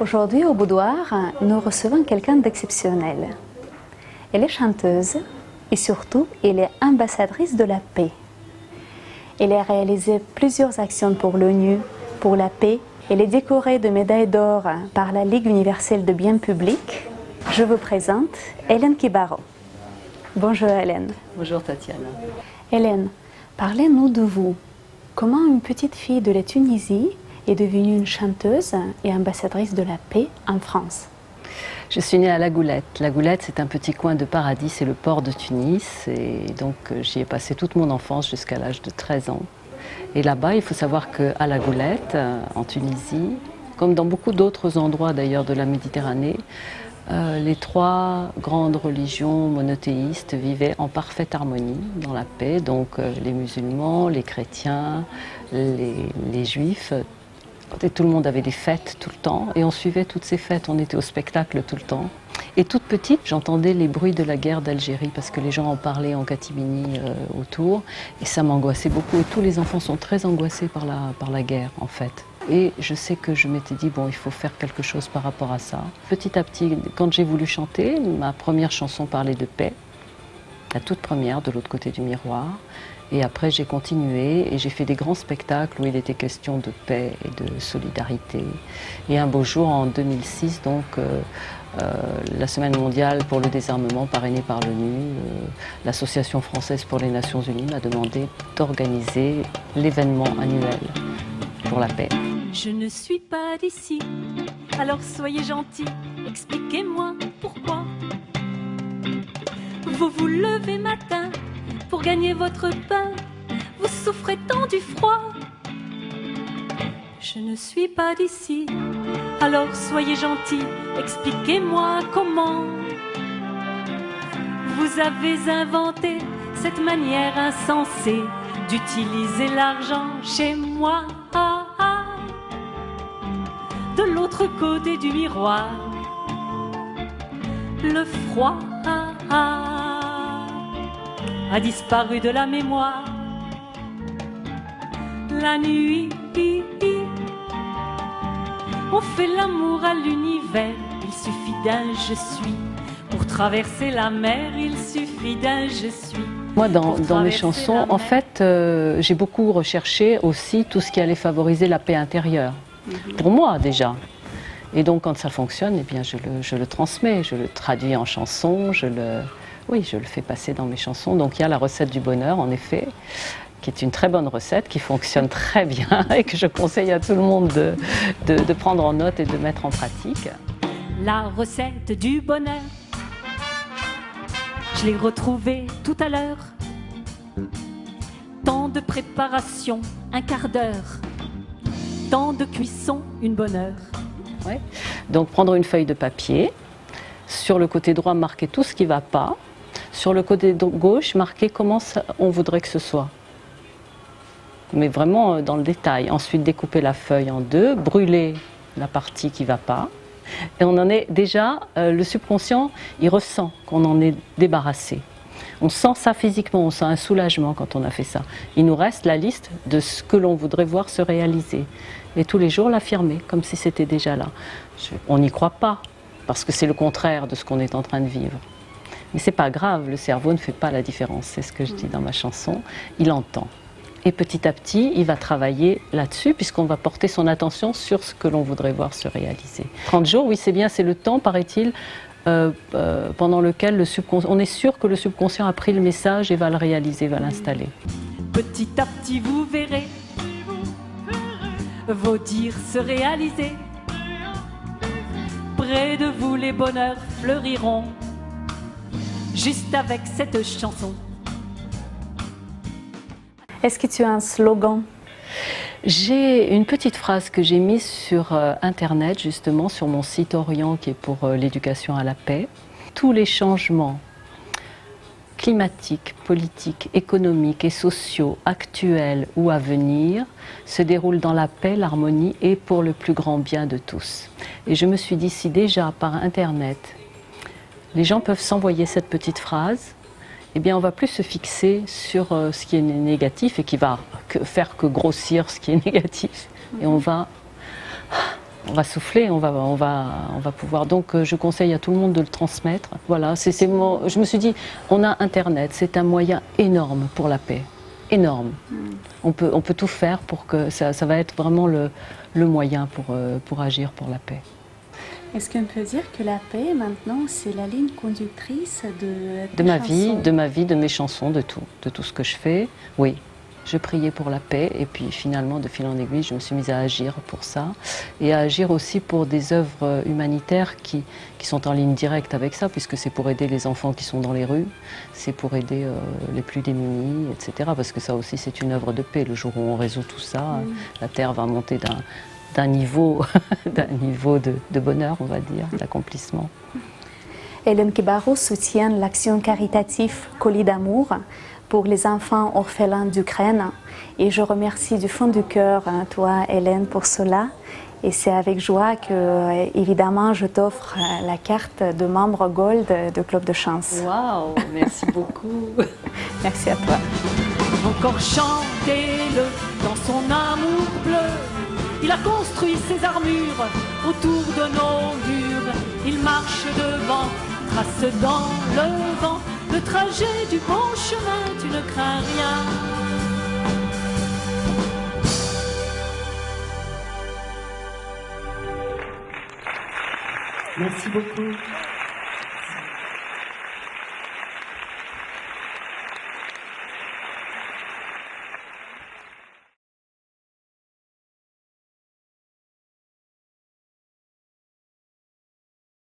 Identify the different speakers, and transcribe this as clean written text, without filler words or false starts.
Speaker 1: Aujourd'hui, au boudoir, nous recevons quelqu'un d'exceptionnel. Elle est chanteuse et surtout, elle est ambassadrice de la paix. Elle a réalisé plusieurs actions pour l'ONU, pour la paix. Elle est décorée de médailles d'or par la Ligue universelle de biens publics. Je vous présente Hélène Kibaro. Bonjour Hélène.
Speaker 2: Bonjour Tatiana.
Speaker 1: Hélène, parlez-nous de vous. Comment une petite fille de la Tunisie est devenue une chanteuse et ambassadrice de la paix en France?
Speaker 2: Je suis née à La Goulette. La Goulette, c'est un petit coin de paradis, c'est le port de Tunis. Et donc j'y ai passé toute mon enfance jusqu'à l'âge de 13 ans. Et là-bas, il faut savoir qu'à La Goulette, en Tunisie, comme dans beaucoup d'autres endroits d'ailleurs de la Méditerranée, les trois grandes religions monothéistes vivaient en parfaite harmonie, dans la paix. Donc les musulmans, les chrétiens, les juifs. Et tout le monde avait des fêtes tout le temps et on suivait toutes ces fêtes, on était au spectacle tout le temps. Et toute petite, j'entendais les bruits de la guerre d'Algérie parce que les gens en parlaient en catimini autour et ça m'angoissait beaucoup. Et tous les enfants sont très angoissés par la guerre en fait. Et je sais que je m'étais dit, bon, il faut faire quelque chose par rapport à ça. Petit à petit, quand j'ai voulu chanter, ma première chanson parlait de paix, la toute première, de l'autre côté du miroir. Et après, j'ai continué et j'ai fait des grands spectacles où il était question de paix et de solidarité. Et un beau jour, en 2006, donc, la Semaine mondiale pour le désarmement, parrainée par l'ONU, l'Association française pour les Nations Unies m'a demandé d'organiser l'événement annuel pour la paix.
Speaker 3: Je ne suis pas d'ici, alors soyez gentils, expliquez-moi pourquoi. Vous vous levez matin pour gagner votre pain, vous souffrez tant du froid. Je ne suis pas d'ici, alors soyez gentils, expliquez-moi comment. Vous avez inventé cette manière insensée d'utiliser l'argent chez moi. De l'autre côté du miroir, le froid a disparu de la mémoire. La nuit, on fait l'amour à l'univers. Il suffit d'un je suis. Pour traverser la mer, il suffit d'un je suis.
Speaker 2: Moi, dans mes chansons, en fait, j'ai beaucoup recherché aussi tout ce qui allait favoriser la paix intérieure. Pour moi, déjà. Et donc, quand ça fonctionne, eh bien, je le transmets, je le traduis en chanson, je le fais passer dans mes chansons. Donc il y a la recette du bonheur, en effet, qui est une très bonne recette, qui fonctionne très bien et que je conseille à tout le monde de prendre en note et de mettre en pratique.
Speaker 3: La recette du bonheur, je l'ai retrouvée tout à l'heure. Temps de préparation, un quart d'heure. Temps de cuisson, une bonne heure.
Speaker 2: Ouais. Donc prendre une feuille de papier, sur le côté droit marquer tout ce qui ne va pas, sur le côté gauche marquer comment on voudrait que ce soit. Mais vraiment dans le détail. Ensuite découper la feuille en deux, brûler la partie qui ne va pas. Et on en est déjà, le subconscient, il ressent qu'on en est débarrassé. On sent ça physiquement, on sent un soulagement quand on a fait ça. Il nous reste la liste de ce que l'on voudrait voir se réaliser. Et tous les jours l'affirmer, comme si c'était déjà là. On n'y croit pas, parce que c'est le contraire de ce qu'on est en train de vivre. Mais c'est pas grave, le cerveau ne fait pas la différence, c'est ce que je dis dans ma chanson. Il entend. Et petit à petit, il va travailler là-dessus, puisqu'on va porter son attention sur ce que l'on voudrait voir se réaliser. 30 jours, oui c'est bien, c'est le temps, paraît-il, pendant lequel on est sûr que le subconscient a pris le message et va le réaliser, va l'installer.
Speaker 3: Petit à petit vous verrez vos dires se réaliser. Près de vous les bonheurs fleuriront, juste avec cette chanson.
Speaker 1: Est-ce que tu as un slogan?
Speaker 2: J'ai une petite phrase que j'ai mise sur Internet, justement, sur mon site Orient, qui est pour l'éducation à la paix. Tous les changements climatiques, politiques, économiques et sociaux, actuels ou à venir, se déroulent dans la paix, l'harmonie et pour le plus grand bien de tous. Et je me suis dit, si déjà par Internet, les gens peuvent s'envoyer cette petite phrase, eh bien on ne va plus se fixer sur ce qui est négatif et qui va faire que grossir ce qui est négatif. Et on va On va souffler, on va pouvoir. Donc je conseille à tout le monde de le transmettre. Voilà, je me suis dit, on a Internet, c'est un moyen énorme pour la paix. Énorme. On peut tout faire pour que ça va être vraiment le moyen pour agir pour la paix.
Speaker 1: Est-ce qu'on peut dire que la paix, maintenant, c'est la ligne conductrice
Speaker 2: de ma vie, de mes chansons, de tout ce que je fais? Oui. Je priais pour la paix et puis finalement, de fil en aiguille, je me suis mise à agir pour ça et à agir aussi pour des œuvres humanitaires qui sont en ligne directe avec ça, puisque c'est pour aider les enfants qui sont dans les rues, c'est pour aider les plus démunis, etc. Parce que ça aussi, c'est une œuvre de paix. Le jour où on résout tout ça, la terre va monter d'un niveau, de bonheur, on va dire, d'accomplissement.
Speaker 1: Hélène Kibarou soutient l'action caritative Colis d'amour pour les enfants orphelins d'Ukraine. Et je remercie du fond du cœur toi, Hélène, pour cela. Et c'est avec joie que, évidemment, je t'offre la carte de membre Gold de Club de Chance.
Speaker 2: Waouh, merci beaucoup.
Speaker 1: Merci à toi.
Speaker 3: Encore chantez-le dans son amour bleu. Il a construit ses armures autour de nos murs. Il marche devant, trace dans le vent le trajet du bon chemin, tu ne crains rien. Merci beaucoup.